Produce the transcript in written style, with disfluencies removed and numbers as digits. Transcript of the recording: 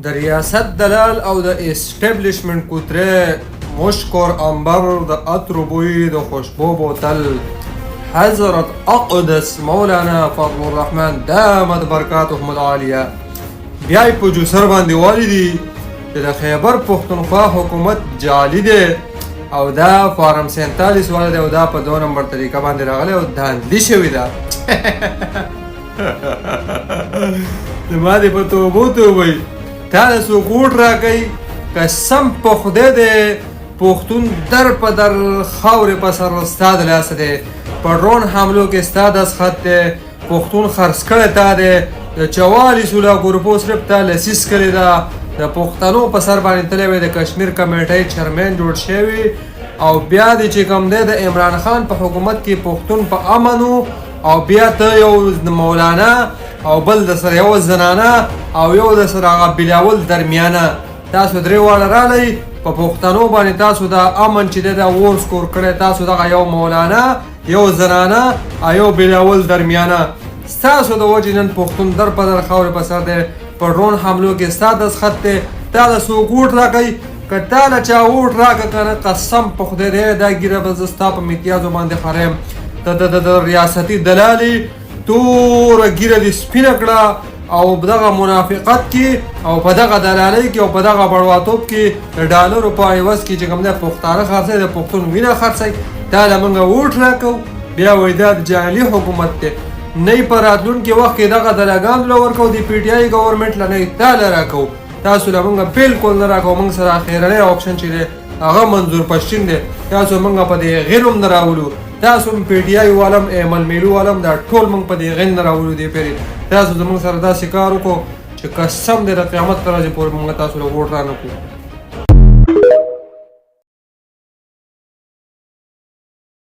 د ریاست دلال او د اسټیبلیشمنت کوتره مشکر انبر د عطر بوی د خوشبو بوتل حضرت اقدس مولانا فضل الرحمن دامت برکاتهم العالیه بیا یې پروډیوسر باندې والی دي چې د خیبر پختونخوا حکومت جعلی دی او دا فارم 47 والا دی او دا په 2 نمبر طریقه باندې راغلی او دھاندلی شوې ده زما دې په توبو توبئ تا د څوک ووټ راکوي قسم په خدای دی پښتون در په در خاورې په سر ستا د لاسه دی په ډرون حملو کې ستا دستخط دی پښتون خرڅ کړی تا دی د 44 ګروپو صرف تا لسیس کړې ده د پښتنو په سر باندې تللی وی د کشمیر کمیټۍ چیرمین جوړ شوی او بیا دې چې کوم دی د عمران خان په حکومت کې پښتون په امن او بیا ته یو مولانا او بل د سره یو زنانه او یو د سره هغه بلاول درمیانه تاسو درې واړه رالی په پښتنو باندې تاسو د امن چې دی دا وور سکور کړی تاسو دغه یو مولانا یو زنانه او یو بلاول درمیانه ستاسو د وجې نن پښتون در په در خاورې په سر دی په ډرون حملو کې ستا دستخط دی تا د څوک ووټ راکوي که تا له چا ووټ راکړه که نه قسم په خدای دی دا ګیره به زه ستا په امتیازو باندې خریم د ریاستي دلالي توره ګیره دې سپینه کړه او دغه منافقت کې او په دغه دلالۍ کې او په دغه بړواتوب کې د ډالرو په عوض کې چې کوم دی پښتانه خرڅوي د پښتون وینه خرڅوي تا له موږ ووټ راکوو بیا وایي دا د جعلي حکومت دی نه یې په راتلونکي وخت کې دغه دلګانو له ورکوو د پی ټي آی ګورنمنټ له نه یې تا له راکوو تاسو له موږ بالکل نه راکوو موږ سره اخرنی آپشن چې دی هغه منظور پشچین دی تاسو موږ په دې غیر هم نه راولو تاسو هم پی ټي آی والم ایمل میلو والم دا ټول موږ په دې غیر نه راولو دې پیرې تاسو زموږ سره داسې کار وکړو چې قسم دی د قیامت تر ورځې پورې موږ تاسو له ووټ را نه کړو